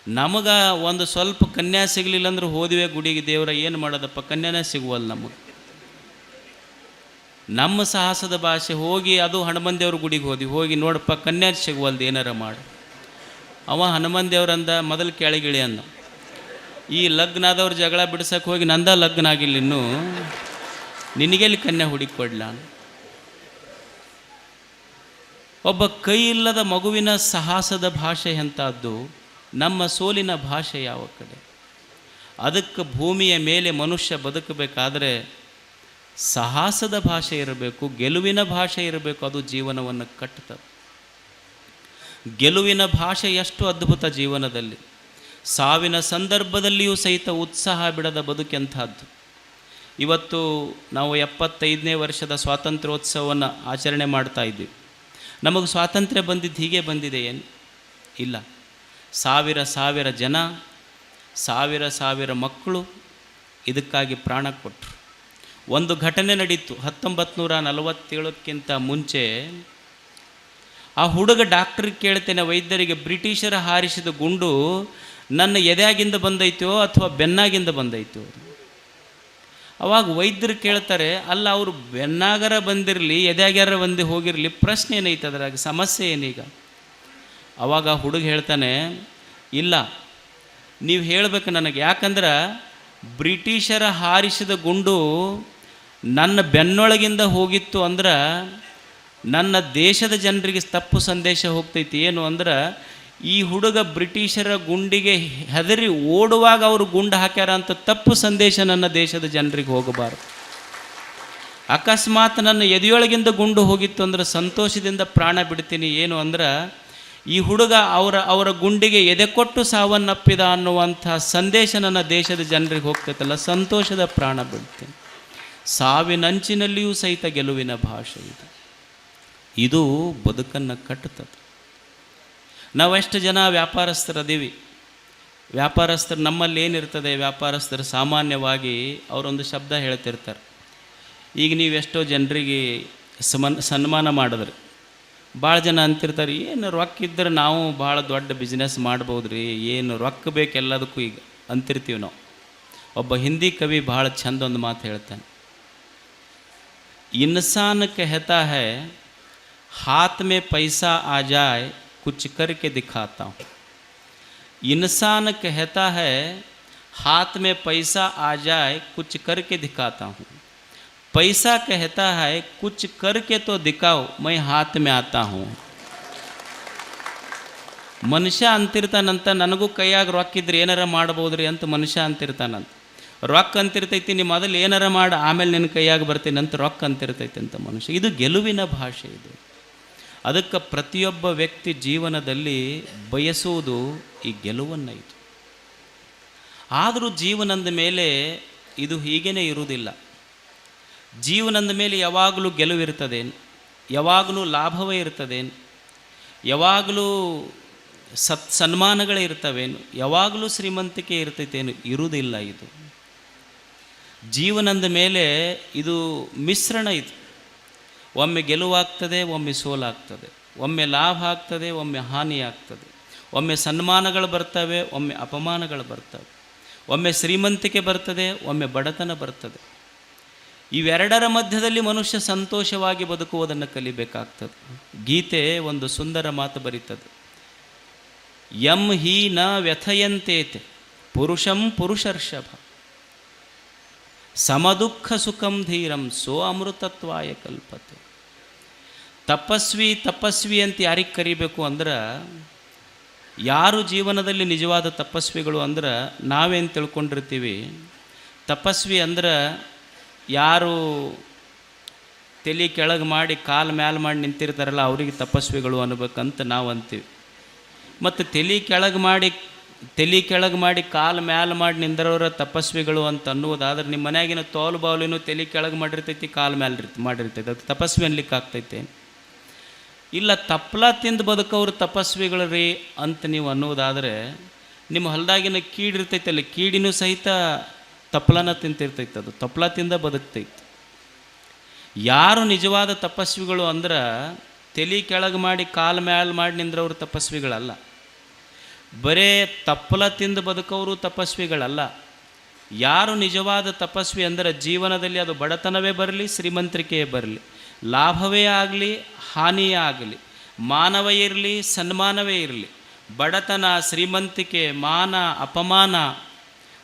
ನಮಗೆ ಒಂದು ಸ್ವಲ್ಪ ಕನ್ಯಾ ಸಿಗಲಿಲ್ಲ ಅಂದ್ರೆ ಹೋದಿವೆ ಗುಡಿಗೆ, ದೇವರ ಏನು ಮಾಡೋದಪ್ಪ, ಕನ್ಯಾನೇ ಸಿಗುವಲ್ಲ ನಮಗೆ. ನಮ್ಮ ಸಾಹಸದ ಭಾಷೆ ಹೋಗಿ ಅದು ಹನುಮನ್ ದೇವ್ರ ಗುಡಿಗೆ ಹೋಗಿ ನೋಡಪ್ಪ ಕನ್ಯಾ ಸಿಗುವಲ್ದು, ಏನಾರ ಮಾಡಿ. ಅವ ಹನುಮನ್ ದೇವ್ರಂದ ಮೊದಲು ಕೆಳಗಿಳಿ ಅಂದ. ಈ ಲಗ್ನ ಆದವ್ರ ಜಗಳ ಬಿಡ್ಸಕ್ಕೆ ಹೋಗಿ ನಂದ ಲಗ್ನ ಆಗಿಲ್ಲ ಇನ್ನೂ, ನಿನಗೆಲ್ಲಿ ಕನ್ಯಾ ಹುಡುಕಿ ಕೊಡ್ಲ. ಒಬ್ಬ ಕೈ ಇಲ್ಲದ ಮಗುವಿನ ಸಾಹಸದ ಭಾಷೆ ಎಂಥದ್ದು, ನಮ್ಮ ಸೋಲಿನ ಭಾಷೆ ಯಾವ ಕಡೆ. ಅದಕ್ಕೆ ಭೂಮಿಯ ಮೇಲೆ ಮನುಷ್ಯ ಬದುಕಬೇಕಾದ್ರೆ ಸಾಹಸದ ಭಾಷೆ ಇರಬೇಕು, ಗೆಲುವಿನ ಭಾಷೆ ಇರಬೇಕು. ಅದು ಜೀವನವನ್ನು ಕಟ್ಟುತ್ತದೆ. ಗೆಲುವಿನ ಭಾಷೆ ಎಷ್ಟು ಅದ್ಭುತ ಜೀವನದಲ್ಲಿ. ಸಾವಿನ ಸಂದರ್ಭದಲ್ಲಿಯೂ ಸಹಿತ ಉತ್ಸಾಹ ಬಿಡದ ಬದುಕೆಂಥದ್ದು. ಇವತ್ತು ನಾವು 75ನೇ ವರ್ಷದ ಸ್ವಾತಂತ್ರ್ಯೋತ್ಸವವನ್ನು ಆಚರಣೆ ಮಾಡ್ತಾ ಇದ್ದೀವಿ. ನಮಗೆ ಸ್ವಾತಂತ್ರ್ಯ ಬಂದಿದ್ದು ಹೀಗೆ ಬಂದಿದೆ ಏನು? ಇಲ್ಲ. ಸಾವಿರ ಜನ, ಸಾವಿರ ಮಕ್ಕಳು ಇದಕ್ಕಾಗಿ ಪ್ರಾಣ ಕೊಟ್ಟರು. ಒಂದು ಘಟನೆ ನಡೀತು 1947ಕ್ಕಿಂತ ಮುಂಚೆ. ಆ ಹುಡುಗ ಡಾಕ್ಟ್ರಿಗೆ ಕೇಳ್ತೇನೆ, ವೈದ್ಯರಿಗೆ, ಬ್ರಿಟಿಷರ ಹಾರಿಸಿದ ಗುಂಡು ನನ್ನ ಎದೆಯಾಗಿಂದ ಬಂದೈತೋ ಅಥವಾ ಬೆನ್ನಾಗಿಂದ ಬಂದೈತೋ? ಅವಾಗ ವೈದ್ಯರು ಕೇಳ್ತಾರೆ, ಅಲ್ಲ ಅವರು ಬೆನ್ನಾಗರ ಬಂದಿರಲಿ ಎದೆಯಾಗ್ಯಾರ ಬಂದು ಹೋಗಿರಲಿ, ಪ್ರಶ್ನೆ ಏನೈತೆ ಅದ್ರಾಗ, ಸಮಸ್ಯೆ ಏನೀಗ? ಅವಾಗ ಹುಡುಗ ಹೇಳ್ತಾನೆ, ಇಲ್ಲ ನೀವು ಹೇಳಬೇಕು ನನಗೆ, ಯಾಕಂದ್ರೆ ಬ್ರಿಟಿಷರ ಹಾರಿಸಿದ ಗುಂಡು ನನ್ನ ಬೆನ್ನೊಳಗಿಂದ ಹೋಗಿತ್ತು ಅಂದ್ರೆ ನನ್ನ ದೇಶದ ಜನರಿಗೆ ತಪ್ಪು ಸಂದೇಶ ಹೋಗ್ತೈತಿ. ಏನು ಅಂದ್ರೆ ಈ ಹುಡುಗ ಬ್ರಿಟಿಷರ ಗುಂಡಿಗೆ ಹೆದರಿ ಓಡುವಾಗ ಅವರು ಗುಂಡು ಹಾಕ್ಯಾರ ಅಂತ ತಪ್ಪು ಸಂದೇಶ ನನ್ನ ದೇಶದ ಜನರಿಗೆ ಹೋಗಬಾರ್ದು. ಅಕಸ್ಮಾತ್ ನನ್ನ ಎದೆಯೊಳಗಿಂದ ಗುಂಡು ಹೋಗಿತ್ತು ಅಂದ್ರೆ ಸಂತೋಷದಿಂದ ಪ್ರಾಣ ಬಿಡ್ತೀನಿ. ಏನು ಅಂದ್ರೆ ಈ ಹುಡುಗ ಅವರ ಗುಂಡಿಗೆ ಎದೆ ಕೊಟ್ಟು ಸಾವನ್ನಪ್ಪಿದ ಅನ್ನುವಂಥ ಸಂದೇಶ ನನ್ನ ದೇಶದ ಜನರಿಗೆ ಹೋಗ್ತೈತಲ್ಲ, ಸಂತೋಷದ ಪ್ರಾಣ ಬಿಡ್ತೀನಿ. ಸಾವಿನಂಚಿನಲ್ಲಿಯೂ ಸಹಿತ ಗೆಲುವಿನ ಭಾಷೆ ಇದು. ಇದು ಬದುಕನ್ನು ಕಟ್ಟುತ್ತದೆ. ನಾವೆಷ್ಟು ಜನ ವ್ಯಾಪಾರಸ್ಥರದೀವಿ. ವ್ಯಾಪಾರಸ್ಥರು ನಮ್ಮಲ್ಲಿ ಏನಿರ್ತದೆ, ವ್ಯಾಪಾರಸ್ಥರು ಸಾಮಾನ್ಯವಾಗಿ ಅವರೊಂದು ಶಬ್ದ ಹೇಳ್ತಿರ್ತಾರೆ. ಈಗ ನೀವು ಎಷ್ಟೋ ಜನರಿಗೆ ಸನ್ಮಾನ ಮಾಡಿದ್ರಿ, ಭಾಳ ಜನ ಅಂತಿರ್ತಾರೆ, ಏನು ರೊಕ್ಕ ಇದ್ದರೆ ನಾವು ಭಾಳ ದೊಡ್ಡ ಬಿಸ್ನೆಸ್ ಮಾಡ್ಬೋದು ರೀ, ಏನು ರೊಕ್ಕ ಬೇಕು ಎಲ್ಲದಕ್ಕೂ ಈಗ ಅಂತಿರ್ತೀವಿ ನಾವು. ಒಬ್ಬ ಹಿಂದಿ ಕವಿ ಭಾಳ ಚಂದ ಒಂದು ಮಾತು ಹೇಳ್ತಾನೆ, इंसान कहता है हाथ में पैसा आ जाए कुछ करके दिखाता हूँ. इंसान कहता है हाथ में पैसा आ जाए कुछ करके दिखाता हूँ. पैसा कहता है कुछ करके तो दिखाओ मैं हाथ में आता हूँ. ಮನುಷ್ಯ ಅಂತಿರ್ತಾನಂತ, ನನಗೂ ಕೈಯಾಗ ರೊಕ್ಕ ಇದ್ರೆ ಏನಾರ ಮಾಡ್ಬೋದ್ರಿ ಅಂತ ಮನುಷ್ಯ ಅಂತಿರ್ತಾನಂತ. ರೊಕ್ಕ ಅಂತಿರ್ತೈತಿ, ನಿಮ್ಮ ಮೊದಲು ಏನಾರ ಮಾಡಿ ಆಮೇಲೆ ನಿನ್ನ ಕೈಯಾಗ ಬರ್ತೀನಿ ಅಂತ ರೊಕ್ಕ ಅಂತಿರ್ತೈತಿ ಅಂತ ಮನುಷ್ಯ. ಇದು ಗೆಲುವಿನ ಭಾಷೆ ಇದು. ಅದಕ್ಕೆ ಪ್ರತಿಯೊಬ್ಬ ವ್ಯಕ್ತಿ ಜೀವನದಲ್ಲಿ ಬಯಸುವುದು ಈ ಗೆಲುವನ್ನು. ಇದು ಆದರೂ ಜೀವನದ ಮೇಲೆ ಇದು ಹೀಗೇ ಇರುವುದಿಲ್ಲ. ಜೀವನದ ಮೇಲೆ ಯಾವಾಗಲೂ ಗೆಲುವಿರ್ತದೇನು, ಯಾವಾಗಲೂ ಲಾಭವೇ ಇರ್ತದೇನು, ಯಾವಾಗಲೂ ಸನ್ಮಾನಗಳೇ ಇರ್ತವೇನು, ಯಾವಾಗಲೂ ಶ್ರೀಮಂತಿಕೆ ಇರ್ತೈತೇನು? ಇರುವುದಿಲ್ಲ. ಇದು ಜೀವನದ ಮೇಲೆ ಇದು ಮಿಶ್ರಣ. ಇದು ಒಮ್ಮೆ ಗೆಲುವಾಗ್ತದೆ, ಒಮ್ಮೆ ಸೋಲಾಗ್ತದೆ, ಒಮ್ಮೆ ಲಾಭ ಆಗ್ತದೆ, ಒಮ್ಮೆ ಹಾನಿ ಆಗ್ತದೆ, ಒಮ್ಮೆ ಸನ್ಮಾನಗಳು ಬರ್ತವೆ, ಒಮ್ಮೆ ಅಪಮಾನಗಳು ಬರ್ತವೆ, ಒಮ್ಮೆ ಶ್ರೀಮಂತಿಕೆ ಬರ್ತದೆ, ಒಮ್ಮೆ ಬಡತನ ಬರ್ತದೆ. ಇವೆರಡರ ಮಧ್ಯದಲ್ಲಿ ಮನುಷ್ಯ ಸಂತೋಷವಾಗಿ ಬದುಕುವುದನ್ನು ಕಲಿಬೇಕಾಗ್ತದೆ. ಗೀತೆ ಒಂದು ಸುಂದರ ಮಾತು ಬರೀತದೆ, ಯಂ ಹಿ ನ ವ್ಯಥಯಂತೇತೆ ಪುರುಷಂ ಪುರುಷರ್ಷಭ ಸಮದುಃಖ ಸುಖಂ ಧೀರಂ ಸೋ ಅಮೃತತ್ವಾಯ ಕಲ್ಪತೆ. ತಪಸ್ವಿ ಅಂತ ಯಾರಿಗೆ ಕರಿಬೇಕು ಅಂದ್ರೆ, ಯಾರು ಜೀವನದಲ್ಲಿ ನಿಜವಾದ ತಪಸ್ವಿಗಳು ಅಂದ್ರೆ ನಾವೇನು ತಿಳ್ಕೊಂಡಿರ್ತೀವಿ, ತಪಸ್ವಿ ಅಂದ್ರೆ ಯಾರು ತಲೆ ಕೆಳಗೆ ಮಾಡಿ ಕಾಲು ಮ್ಯಾಲೆ ಮಾಡಿ ನಿಂತಿರ್ತಾರಲ್ಲ ಅವರಿಗೆ ತಪಸ್ವಿಗಳು ಅನ್ಬೇಕಂತ ನಾವು ಅಂತೀವಿ. ಮತ್ತು ತಲೆ ಕೆಳಗೆ ಮಾಡಿ ಕಾಲು ಮ್ಯಾಲೆ ಮಾಡಿ ನಿಂದಿರೋರ ತಪಸ್ವಿಗಳು ಅಂತ ಅನ್ನುವುದಾದ್ರೆ, ನಿಮ್ಮ ಮನೆಯಾಗಿನ ತೋಲು ಬಾವಲಿನೂ ತಲೆ ಕೆಳಗೆ ಮಾಡಿರ್ತೈತಿ, ಕಾಲು ಮ್ಯಾಲೆ ಮಾಡಿರ್ತೈತಿ, ಅದು ತಪಸ್ವಿ ಅನ್ಲಿಕ್ಕೆ ಆಗ್ತೈತೆ? ಇಲ್ಲ, ತಪ್ಪಲ ತಿಂದು ಬದುಕವ್ರು ತಪಸ್ವಿಗಳು ರೀ ಅಂತ ನೀವು ಅನ್ನುವುದಾದರೆ, ನಿಮ್ಮ ಹೊಲದಾಗಿನ ಕೀಡಿರ್ತೈತಲ್ಲ, ಕೀಡಿನೂ ಸಹಿತ ತಪ್ಪಲನ ತಿಂತಿರ್ತೈತೆ, ಅದು ತಪ್ಪಲ ತಿಂದ ಬದುಕ್ತೈತೆ. ಯಾರು ನಿಜವಾದ ತಪಸ್ವಿಗಳು ಅಂದ್ರೆ ತಲೆ ಕೆಳಗೆ ಮಾಡಿ ಕಾಲು ಮ್ಯಾಲೆ ಮಾಡಿ ನಿಂದ್ರವ್ರು ತಪಸ್ವಿಗಳಲ್ಲ. ಬರೇ ತಪ್ಪಲ ತಿಂದು ಬದುಕವರು ತಪಸ್ವಿಗಳಲ್ಲ. ಯಾರು ನಿಜವಾದ ತಪಸ್ವಿ ಅಂದರೆ ಜೀವನದಲ್ಲಿ ಅದು ಬಡತನವೇ ಬರಲಿ, ಶ್ರೀಮಂತಿಕೆಯೇ ಬರಲಿ, ಲಾಭವೇ ಆಗಲಿ, ಹಾನಿಯೇ ಆಗಲಿ, ಮಾನವ ಇರಲಿ, ಸನ್ಮಾನವೇ ಇರಲಿ, ಬಡತನ, ಶ್ರೀಮಂತಿಕೆ, ಮಾನ, ಅಪಮಾನ,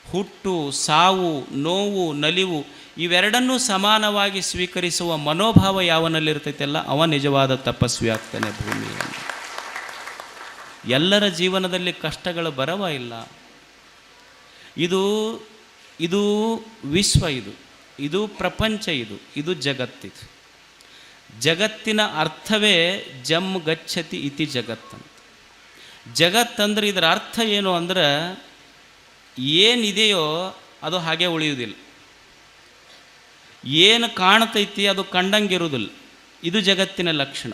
ಹುಟ್ಟು, ಸಾವು, ನೋವು, ನಲಿವು ಇವೆರಡನ್ನೂ ಸಮಾನವಾಗಿ ಸ್ವೀಕರಿಸುವ ಮನೋಭಾವ ಯಾವನಲ್ಲಿರ್ತೈತಲ್ಲ ಅವ ನಿಜವಾದ ತಪಸ್ವಿ ಆಗ್ತಾನೆ ಭೂಮಿಯಲ್ಲಿ. ಎಲ್ಲರ ಜೀವನದಲ್ಲಿ ಕಷ್ಟಗಳು ಬರವ ಇಲ್ಲ. ಇದು ವಿಶ್ವ, ಇದು ಪ್ರಪಂಚ, ಇದು ಜಗತ್ತಿದು. ಜಗತ್ತಿನ ಅರ್ಥವೇ ಜಮ್ ಗಚ್ಚತಿ ಇತಿ ಜಗತ್ತಂತ. ಜಗತ್ತಂದ್ರೆ ಇದರ ಅರ್ಥ ಏನು ಅಂದ್ರೆ ಏನಿದೆಯೋ ಅದು ಹಾಗೆ ಉಳಿಯುವುದಿಲ್ಲ, ಏನು ಕಾಣ್ತೈತಿ ಅದು ಕಂಡಂಗಿರುವುದಿಲ್ಲ. ಇದು ಜಗತ್ತಿನ ಲಕ್ಷಣ.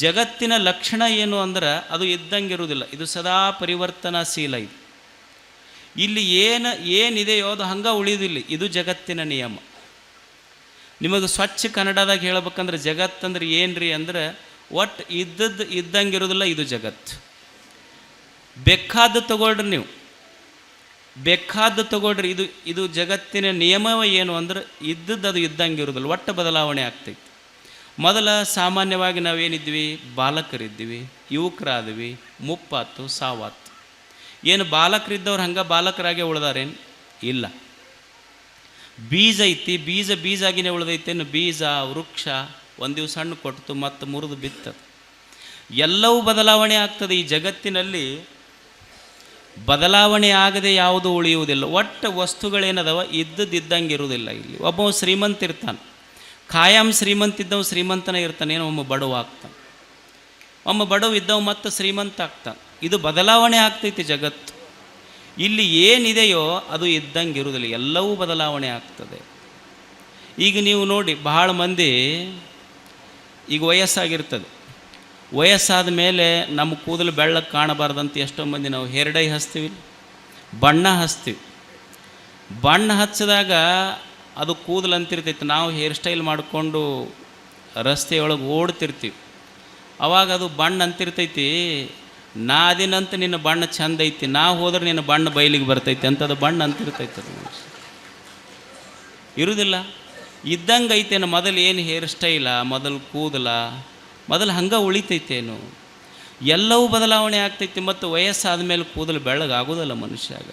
ಜಗತ್ತಿನ ಲಕ್ಷಣ ಏನು ಅಂದ್ರೆ ಅದು ಇದ್ದಂಗಿರುವುದಿಲ್ಲ, ಇದು ಸದಾ ಪರಿವರ್ತನಾಶೀಲ. ಇಲ್ಲಿ ಏನಿದೆಯೋ ಅದು ಹಂಗೆ ಉಳಿಯುವುದಿಲ್ಲ, ಇದು ಜಗತ್ತಿನ ನಿಯಮ. ನಿಮಗೆ ಸ್ವಚ್ಛ ಕನ್ನಡದಾಗ ಹೇಳ್ಬೇಕಂದ್ರೆ ಜಗತ್ತಂದ್ರೆ ಏನ್ರಿ ಅಂದ್ರೆ ಒಟ್ಟು ಇದ್ದಂಗಿರೋದಿಲ್ಲ, ಇದು ಜಗತ್ತು. ಬೇಕಾದ್ದು ತಗೊಳ್ರಿ, ನೀವು ಬೇಕಾದ್ದು ತಗೊಳ್ರಿ, ಇದು ಜಗತ್ತಿನ ನಿಯಮವೇ ಏನು ಅಂದ್ರೆ ಅದು ಇದ್ದಂಗಿರೋದಿಲ್ಲ, ಒಟ್ಟು ಬದಲಾವಣೆ ಆಗ್ತೈತಿ. ಮೊದಲ ಸಾಮಾನ್ಯವಾಗಿ ನಾವೇನಿದ್ವಿ, ಬಾಲಕರಿದ್ವಿ, ಯುವಕರಾದ್ವಿ, ಮುಪ್ಪಾತು, ಸಾವಾತು. ಏನು ಬಾಲಕರಿದ್ದವ್ರು ಹಂಗೆ ಬಾಲಕರಾಗೆ ಉಳ್ದಾರೇನು? ಇಲ್ಲ. ಬೀಜ ಐತಿ, ಬೀಜಾಗಿನೇ ಉಳ್ದೈತೇನು? ಬೀಜ ವೃಕ್ಷ ಒಂದು ದಿವಸ ಹಣ್ಣು ಕೊಟ್ಟು ಮತ್ತು ಮುರಿದು ಬಿತ್ತದು. ಎಲ್ಲವೂ ಬದಲಾವಣೆ ಆಗ್ತದೆ. ಈ ಜಗತ್ತಿನಲ್ಲಿ ಬದಲಾವಣೆ ಆಗದೆ ಯಾವುದೂ ಉಳಿಯುವುದಿಲ್ಲ. ಒಟ್ಟು ವಸ್ತುಗಳೇನದವ ಇದ್ದಂಗೆ ಇರುವುದಿಲ್ಲ. ಇಲ್ಲಿ ಒಬ್ಬ ಶ್ರೀಮಂತ ಇರ್ತಾನೆ, ಖಾಯಂ ಶ್ರೀಮಂತ ಇದ್ದವ ಶ್ರೀಮಂತನೇ ಇರ್ತಾನೆ, ಏನೋ ಒಮ್ಮೆ ಬಡವ ಆಗ್ತಾನೆ, ಒಮ್ಮೆ ಬಡವ ಇದ್ದವ ಮತ್ತು ಶ್ರೀಮಂತ ಆಗ್ತಾನೆ. ಇದು ಬದಲಾವಣೆ ಆಗ್ತೈತಿ ಜಗತ್ತು. ಇಲ್ಲಿ ಏನಿದೆಯೋ ಅದು ಇದ್ದಂಗೆ ಇರುವುದಿಲ್ಲ, ಎಲ್ಲವೂ ಬದಲಾವಣೆ ಆಗ್ತದೆ. ಈಗ ನೀವು ನೋಡಿ, ಬಹಳ ಮಂದಿ ಈಗ ವಯಸ್ಸಾಗಿರ್ತದೆ, ವಯಸ್ಸಾದ ಮೇಲೆ ನಮ್ಮ ಕೂದಲು ಬೆಳ್ಳಗೆ ಕಾಣಬಾರ್ದಂತ ಎಷ್ಟೋ ಮಂದಿ ನಾವು ಹೇರ್ ಡೈ ಹಚ್ತೀವಿ, ಬಣ್ಣ ಹಚ್ತೀವಿ. ಬಣ್ಣ ಹಚ್ಚಿದಾಗ ಅದು ಕೂದಲು ಅಂತಿರ್ತೈತಿ. ನಾವು ಹೇರ್ ಸ್ಟೈಲ್ ಮಾಡಿಕೊಂಡು ರಸ್ತೆಯೊಳಗೆ ಓಡ್ತಿರ್ತೀವಿ, ಅವಾಗ ಅದು ಬಣ್ಣ ಅಂತಿರ್ತೈತಿ, ನಾ ಅದಿನಂತ ನಿನ್ನ ಬಣ್ಣ ಚಂದ ಐತಿ, ನಾ ಹೋದ್ರೆ ನಿನ್ನ ಬಣ್ಣ ಬಯಲಿಗೆ ಬರ್ತೈತಿ ಅಂತದು ಬಣ್ಣ ಅಂತಿರ್ತೈತಿ. ಅದು ಇರುವುದಿಲ್ಲ, ಇದ್ದಂಗೆ ಐತೇನು. ಮೊದಲು ಏನು ಹೇರ್ ಸ್ಟೈಲ, ಮೊದಲು ಕೂದಲ, ಮೊದಲು ಹಂಗೆ ಉಳಿತೈತೇನು? ಎಲ್ಲವೂ ಬದಲಾವಣೆ ಆಗ್ತೈತಿ. ಮತ್ತು ವಯಸ್ಸಾದ ಮೇಲೆ ಕೂದಲು ಬೆಳ್ಳಗಾಗೋದಲ್ಲ ಮನುಷ್ಯಾಗ.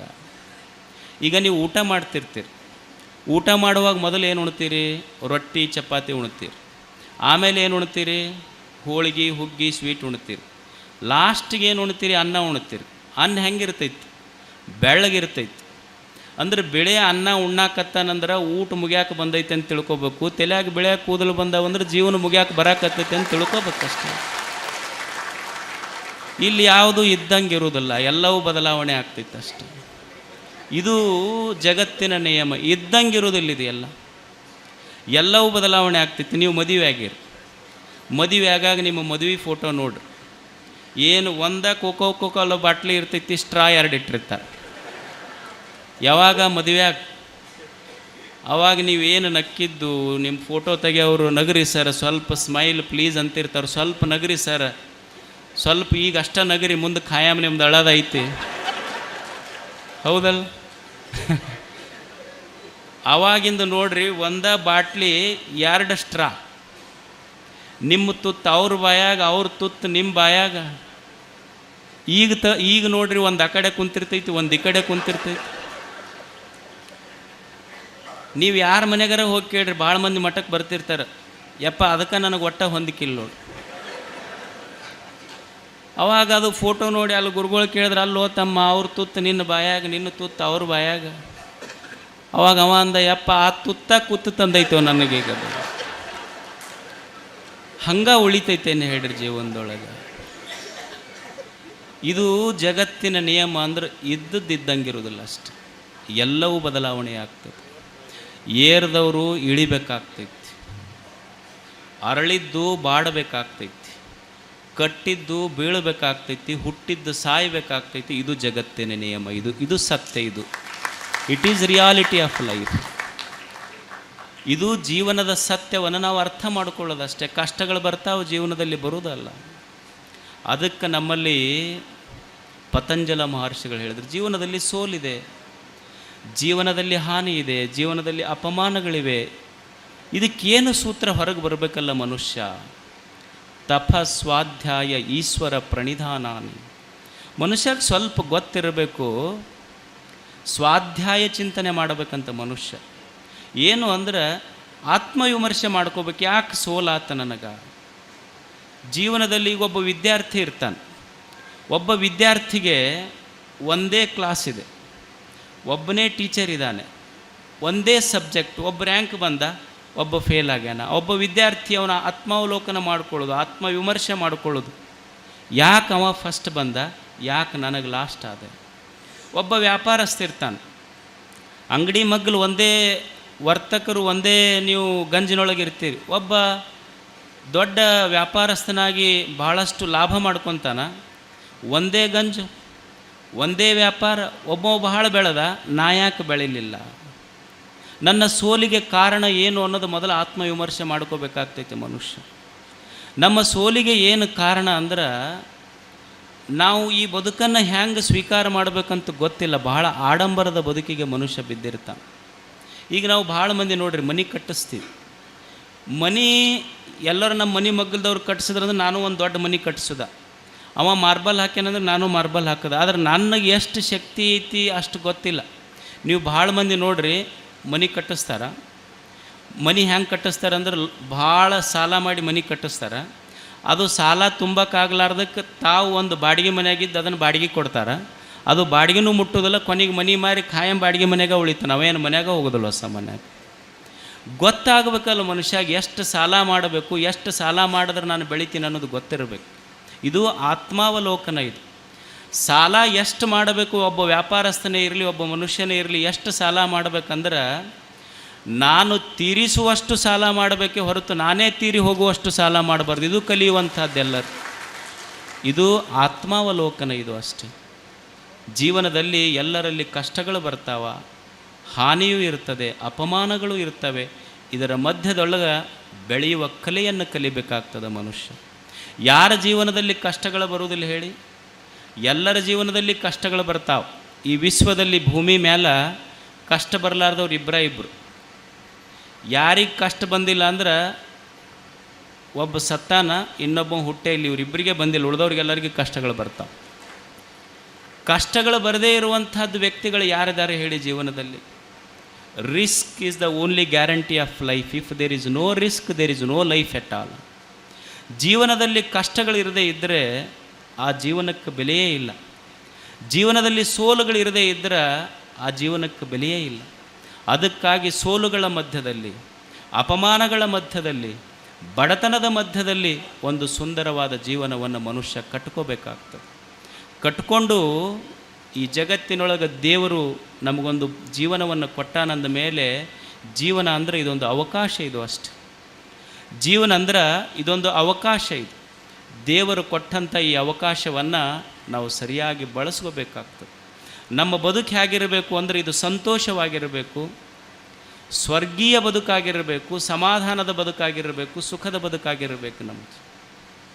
ಈಗ ನೀವು ಊಟ ಮಾಡ್ತಿರ್ತೀರಿ, ಊಟ ಮಾಡುವಾಗ ಮೊದಲು ಏನು ಉಣ್ತೀರಿ? ರೊಟ್ಟಿ ಚಪಾತಿ ಉಣ್ತೀರಿ. ಆಮೇಲೆ ಏನು ಉಣ್ತೀರಿ? ಹೋಳಿಗೆ ಹುಗ್ಗಿ ಸ್ವೀಟ್ ಉಣ್ತೀರಿ. ಲಾಸ್ಟಿಗೆ ಏನು ಉಣ್ತೀರಿ? ಅನ್ನ ಉಣ್ತೀರಿ. ಅನ್ನ ಹೆಂಗಿರ್ತೈತಿ? ಬೆಳ್ಳಗಿರ್ತೈತಿ. ಅಂದ್ರೆ ಬೆಳೆ ಅನ್ನ ಉಣ್ಣಾಕತ್ತಾನಂದ್ರೆ ಊಟ ಮುಗಿಯಾಕೆ ಬಂದೈತೆ ಅಂತ ತಿಳ್ಕೊಬೇಕು. ತಲೆಯಾಗ ಬೆಳೆಯಾಕೆ ಕೂದಲು ಬಂದವಂದ್ರೆ ಜೀವನ ಮುಗಿಯಾಕೆ ಬರಾಕತ್ತೈತೆ ಅಂತ ತಿಳ್ಕೊಬೇಕಷ್ಟೇ. ಇಲ್ಲಿ ಯಾವುದು ಇದ್ದಂಗೆ ಇರುವುದಿಲ್ಲ, ಎಲ್ಲವೂ ಬದಲಾವಣೆ ಆಗ್ತೈತೆ ಅಷ್ಟೇ. ಇದು ಜಗತ್ತಿನ ನಿಯಮ. ಇದ್ದಂಗೆ ಇರೋದಿಲ್ಲ ಇದು ಎಲ್ಲವೂ ಬದಲಾವಣೆ ಆಗ್ತೈತಿ. ನೀವು ಮದುವೆ ಆಗಿರಿ, ಮದುವೆ ಆಗಾಗ ನಿಮ್ಮ ಮದುವೆ ಫೋಟೋ ನೋಡ್ರಿ, ಏನು ಒಂದ ಕೋಕೋ ಬಾಟ್ಲಿ ಇರ್ತೈತಿ, ಸ್ಟ್ರಾ 2 ಇಟ್ಟಿರ್ತಾರೆ. ಯಾವಾಗ ಮದುವೆ ಅವಾಗ ನೀವೇನು ನಕ್ಕಿದ್ದು, ನಿಮ್ಮ ಫೋಟೋ ತೆಗಿಯೋರು ನಗರಿ ಸರ್, ಸ್ವಲ್ಪ ಸ್ಮೈಲ್ ಪ್ಲೀಸ್ ಅಂತಿರ್ತಾರೆ, ಸ್ವಲ್ಪ ನಗರಿ ಸರ್, ಸ್ವಲ್ಪ ಈಗ ಅಷ್ಟ ನಗರಿ, ಮುಂದೆ ಖಾಯಂ ನಿಮ್ದು ಅಳದೈತಿ, ಹೌದಲ್ಲ? ಅವಾಗಿಂದ ನೋಡ್ರಿ, ಒಂದ ಬಾಟ್ಲಿ 2 ಸ್ಟ್ರಾ, ನಿಮ್ಮ ತುತ್ತು ಅವ್ರ ಬಾಯಾಗ, ಅವ್ರ ತುತ್ತು ನಿಮ್ಮ ಬಾಯಾಗ. ಈಗ ನೋಡ್ರಿ, ಒಂದು ಆ ಕಡೆ ಕುಂತಿರ್ತೈತಿ, ಒಂದು ಈ ಕಡೆ ಕುಂತಿರ್ತೈತಿ. ನೀವು ಯಾರ ಮನೆಗಾರ ಹೋಗಿ ಕೇಳ್ರಿ, ಭಾಳ ಮಂದಿ ಮಠಕ್ಕೆ ಬರ್ತಿರ್ತಾರೆ, ಯಪ್ಪ ಅದಕ್ಕೆ ನನಗೆ ಒಟ್ಟ ಹೊಂದಿಕಿಲ್ಲ ನೋಡಿ. ಅವಾಗ ಅದು ಫೋಟೋ ನೋಡಿ ಅಲ್ಲಿ ಗುರುಗಳು ಕೇಳಿದ್ರೆ, ಅಲ್ಲೋ ತಮ್ಮ, ಅವ್ರ ತುತ್ತು ನಿನ್ನ ಬಾಯಾಗ, ನಿನ್ನ ತುತ್ತು ಅವ್ರ ಬಾಯಾಗ. ಅವಾಗ ಅವ ಅಂದ, ಯಪ್ಪ ಆ ತುತ್ತ ಕೂತು ತಂದೈತೋ ನನಗೀಗ. ಹಂಗೆ ಉಳಿತೈತೇನೆ ಹೇಳ್ರಿ ಜೀವನದೊಳಗೆ. ಇದು ಜಗತ್ತಿನ ನಿಯಮ. ಅಂದ್ರೆ ಇದ್ದಂಗಿರೋದಿಲ್ಲ ಅಷ್ಟೆ, ಎಲ್ಲವೂ ಬದಲಾವಣೆ ಆಗ್ತದೆ. ಏರ್ದವರು ಇಳಿಬೇಕಾಗ್ತೈತಿ, ಅರಳಿದ್ದು ಬಾಡಬೇಕಾಗ್ತೈತಿ, ಕಟ್ಟಿದ್ದು ಬೀಳಬೇಕಾಗ್ತೈತಿ, ಹುಟ್ಟಿದ್ದು ಸಾಯಬೇಕಾಗ್ತೈತಿ. ಇದು ಜಗತ್ತಿನ ನಿಯಮ. ಇದು ಸತ್ಯ. It is reality of life. ಇದು ಜೀವನದ ಸತ್ಯವನ್ನು ನಾವು ಅರ್ಥ ಮಾಡಿಕೊಳ್ಳೋದಷ್ಟೇ. ಕಷ್ಟಗಳು ಬರ್ತಾವೆ, ಜೀವನದಲ್ಲಿ ಬರುವುದಲ್ಲ. ಅದಕ್ಕೆ ನಮ್ಮಲ್ಲಿ ಪತಂಜಲ ಮಹರ್ಷಿಗಳು ಹೇಳಿದರು, ಜೀವನದಲ್ಲಿ ಸೋಲಿದೆ, ಜೀವನದಲ್ಲಿ ಹಾನಿ ಇದೆ, ಜೀವನದಲ್ಲಿ ಅಪಮಾನಗಳಿವೆ. ಇದಕ್ಕೇನು ಸೂತ್ರ ಹೊರಗೆ ಬರಬೇಕಲ್ಲ ಮನುಷ್ಯ? ತಪ ಸ್ವಾಧ್ಯಾಯ ಈಶ್ವರ ಪ್ರಣಿಧಾನಾನಿ. ಮನುಷ್ಯಗೆ ಸ್ವಲ್ಪ ಗೊತ್ತಿರಬೇಕು, ಸ್ವಾಧ್ಯಾಯ ಚಿಂತನೆ ಮಾಡಬೇಕಂತ ಮನುಷ್ಯ. ಏನು ಅಂದ್ರೆ ಆತ್ಮವಿಮರ್ಶೆ ಮಾಡ್ಕೋಬೇಕು. ಯಾಕೆ ಸೋಲಾತ ನನಗೆ? ಜೀವನದಲ್ಲಿ ಈಗ ಒಬ್ಬ ವಿದ್ಯಾರ್ಥಿ ಇರ್ತಾನೆ. ಒಬ್ಬ ವಿದ್ಯಾರ್ಥಿಗೆ ಒಂದೇ ಕ್ಲಾಸ್ ಇದೆ, ಒಬ್ಬನೇ ಟೀಚರ್ ಇದ್ದಾನೆ, ಒಂದೇ ಸಬ್ಜೆಕ್ಟ್. ಒಬ್ಬ ರ್ಯಾಂಕ್ ಬಂದ, ಒಬ್ಬ ಫೇಲ್ ಆಗ್ಯಾನ. ಒಬ್ಬ ವಿದ್ಯಾರ್ಥಿ ಅವನ ಆತ್ಮಾವಲೋಕನ ಮಾಡ್ಕೊಳ್ಳೋದು, ಆತ್ಮವಿಮರ್ಶೆ ಮಾಡ್ಕೊಳ್ಳೋದು, ಯಾಕೆ ಅವ ಫಸ್ಟ್ ಬಂದ, ಯಾಕೆ ನನಗೆ ಲಾಸ್ಟ್ ಆದೆ. ಒಬ್ಬ ವ್ಯಾಪಾರಸ್ಥ ಇರ್ತಾನೆ, ಅಂಗಡಿ ಮಗ್ಗಲು ಒಂದೇ, ವರ್ತಕರು ಒಂದೇ, ನೀವು ಗಂಜಿನೊಳಗೆ ಇರ್ತೀರಿ. ಒಬ್ಬ ದೊಡ್ಡ ವ್ಯಾಪಾರಸ್ಥನಾಗಿ ಭಾಳಷ್ಟು ಲಾಭ ಮಾಡ್ಕೊತಾನ, ಒಂದೇ ಗಂಜು, ಒಂದೇ ವ್ಯಾಪಾರ. ಒಬ್ಬ ಬಹಳ ಬೆಳೆದ, ನಾ ಯಾಕೆ ಬೆಳೀಲಿಲ್ಲ? ನನ್ನ ಸೋಲಿಗೆ ಕಾರಣ ಏನು ಅನ್ನೋದು ಮೊದಲು ಆತ್ಮವಿಮರ್ಶೆ ಮಾಡ್ಕೋಬೇಕಾಗ್ತೈತೆ ಮನುಷ್ಯ. ನಮ್ಮ ಸೋಲಿಗೆ ಏನು ಕಾರಣ ಅಂದ್ರೆ ನಾವು ಈ ಬದುಕನ್ನು ಹ್ಯಾಂಗೆ ಸ್ವೀಕಾರ ಮಾಡಬೇಕಂತ ಗೊತ್ತಿಲ್ಲ. ಬಹಳ ಆಡಂಬರದ ಬದುಕಿಗೆ ಮನುಷ್ಯ ಬಿದ್ದಿರ್ತಾನೆ. ಈಗ ನಾವು ಭಾಳ ಮಂದಿ ನೋಡ್ರಿ ಮನೆ ಕಟ್ಟಿಸ್ತೀವಿ. ಮನೆ ಎಲ್ಲರೂ ನಮ್ಮ ಮನೆ ಮಗ್ಗಲ್ದವ್ರು ಕಟ್ಟಿಸಿದ್ರಂದ್ರೆ ನಾನು ಒಂದು ದೊಡ್ಡ ಮನೆ ಕಟ್ಟಿಸೋದ, ಅವ ಮಾರ್ಬಲ್ ಹಾಕ್ಯಾನಂದ್ರೆ ನಾನು ಮಾರ್ಬಲ್ ಹಾಕೋದ. ಆದ್ರೆ ನನಗೆ ಎಷ್ಟು ಶಕ್ತಿ ಐತಿ ಅಷ್ಟು ಗೊತ್ತಿಲ್ಲ. ನೀವು ಭಾಳ ಮಂದಿ ನೋಡ್ರಿ ಮನೆ ಕಟ್ಟಿಸ್ತಾರ. ಮನೆ ಹೆಂಗೆ ಕಟ್ಟಿಸ್ತಾರೆ ಅಂದ್ರೆ ಭಾಳ ಸಾಲ ಮಾಡಿ ಮನೆ ಕಟ್ಟಿಸ್ತಾರೆ. ಅದು ಸಾಲ ತುಂಬಕ್ಕಾಗಲಾರ್ದಕ್ಕೆ ತಾವು ಒಂದು ಬಾಡಿಗೆ ಮನೆಯಾಗಿದ್ದು ಅದನ್ನು ಬಾಡಿಗೆ ಕೊಡ್ತಾರೆ. ಅದು ಬಾಡಿಗೆನೂ ಮುಟ್ಟೋದಿಲ್ಲ, ಕೊನೆಗೆ ಮನೆ ಮಾರಿ ಖಾಯಂ ಬಾಡಿಗೆ ಮನೆಯಾಗ ಉಳಿತಾನೆ, ಅವೇನು ಮನ್ಯಾಗ ಹೋಗೋದಿಲ್ಲ ಹೊಸ ಮನ್ಯಾಗ. ಗೊತ್ತಾಗಬೇಕಲ್ಲ ಮನುಷ್ಯಾಗ ಎಷ್ಟು ಸಾಲ ಮಾಡಬೇಕು, ಎಷ್ಟು ಸಾಲ ಮಾಡಿದ್ರೆ ನಾನು ಬೆಳಿತೀನಿ ಅನ್ನೋದು ಗೊತ್ತಿರಬೇಕು. ಇದು ಆತ್ಮಾವಲೋಕನ. ಇದು ಸಾಲ ಎಷ್ಟು ಮಾಡಬೇಕು? ಒಬ್ಬ ವ್ಯಾಪಾರಸ್ಥನೇ ಇರಲಿ, ಒಬ್ಬ ಮನುಷ್ಯನೇ ಇರಲಿ, ಎಷ್ಟು ಸಾಲ ಮಾಡಬೇಕಂದ್ರೆ ನಾನು ತೀರಿಸುವಷ್ಟು ಸಾಲ ಮಾಡಬೇಕೇ ಹೊರತು ನಾನೇ ತೀರಿ ಹೋಗುವಷ್ಟು ಸಾಲ ಮಾಡಬಾರ್ದು. ಇದು ಕಲಿಯುವಂಥದ್ದೆಲ್ಲರೂ. ಇದು ಆತ್ಮಾವಲೋಕನ. ಇದು ಅಷ್ಟೇ. ಜೀವನದಲ್ಲಿ ಎಲ್ಲರಲ್ಲಿ ಕಷ್ಟಗಳು ಬರ್ತಾವ, ಹಾನಿಯೂ ಇರ್ತದೆ, ಅಪಮಾನಗಳು ಇರ್ತವೆ. ಇದರ ಮಧ್ಯದೊಳಗೆ ಬೆಳೆಯುವ ಕಲೆಯನ್ನು ಕಲಿಬೇಕಾಗ್ತದೆ ಮನುಷ್ಯ. ಯಾರ ಜೀವನದಲ್ಲಿ ಕಷ್ಟಗಳು ಬರುವುದಿಲ್ಲ ಹೇಳಿ? ಎಲ್ಲರ ಜೀವನದಲ್ಲಿ ಕಷ್ಟಗಳು ಬರ್ತಾವೆ. ಈ ವಿಶ್ವದಲ್ಲಿ ಭೂಮಿ ಮೇಲೆ ಕಷ್ಟ ಬರಲಾರ್ದವ್ರು ಇಬ್ಬರು. ಯಾರಿಗೆ ಕಷ್ಟ ಬಂದಿಲ್ಲ ಅಂದ್ರೆ ಒಬ್ಬ ಸತ್ತಾನ, ಇನ್ನೊಬ್ಬ ಹುಟ್ಟೆ ಇಲ್ಲಿ, ಇವರಿಬ್ಬರಿಗೆ ಬಂದಿಲ್ಲ, ಉಳಿದವ್ರಿಗೆಲ್ಲರಿಗೂ ಕಷ್ಟಗಳು ಬರ್ತಾವೆ. ಕಷ್ಟಗಳು ಬರದೇ ಇರುವಂಥದ್ದು ವ್ಯಕ್ತಿಗಳು ಯಾರಿದ್ದಾರೆ ಹೇಳಿ ಜೀವನದಲ್ಲಿ? Risk is the only guarantee of life. If there is no risk there is no life at all. ಜೀವನದಲ್ಲಿ ಕಷ್ಟಗಳಿರದೇ ಇದ್ದರೆ ಆ ಜೀವನಕ್ಕೆ ಬೆಲೆಯೇ ಇಲ್ಲ. ಜೀವನದಲ್ಲಿ ಸೋಲುಗಳಿರದೇ ಇದ್ದರೆ ಆ ಜೀವನಕ್ಕೆ ಬೆಲೆಯೇ ಇಲ್ಲ. ಅದಕ್ಕಾಗಿ ಸೋಲುಗಳ ಮಧ್ಯದಲ್ಲಿ, ಅಪಮಾನಗಳ ಮಧ್ಯದಲ್ಲಿ, ಬಡತನದ ಮಧ್ಯದಲ್ಲಿ ಒಂದು ಸುಂದರವಾದ ಜೀವನವನ್ನು ಮನುಷ್ಯ ಕಟ್ಕೋಬೇಕಾಗ್ತದೆ. ಕಟ್ಕೊಂಡು ಈ ಜಗತ್ತಿನೊಳಗೆ ದೇವರು ನಮಗೊಂದು ಜೀವನವನ್ನು ಕೊಟ್ಟಾನಂದ ಮೇಲೆ, ಜೀವನ ಅಂದರೆ ಇದೊಂದು ಅವಕಾಶ. ಇದು ಅಷ್ಟೆ. ಜೀವನ ಅಂದ್ರೆ ಇದೊಂದು ಅವಕಾಶ. ಇದು ದೇವರು ಕೊಟ್ಟಂಥ ಈ ಅವಕಾಶವನ್ನು ನಾವು ಸರಿಯಾಗಿ ಬಳಸ್ಕೋಬೇಕಾಗ್ತದೆ. ನಮ್ಮ ಬದುಕು ಹೇಗಿರಬೇಕು ಅಂದರೆ ಇದು ಸಂತೋಷವಾಗಿರಬೇಕು, ಸ್ವರ್ಗೀಯ ಬದುಕಾಗಿರಬೇಕು, ಸಮಾಧಾನದ ಬದುಕಾಗಿರಬೇಕು, ಸುಖದ ಬದುಕಾಗಿರಬೇಕು ನಮ್ಮದು.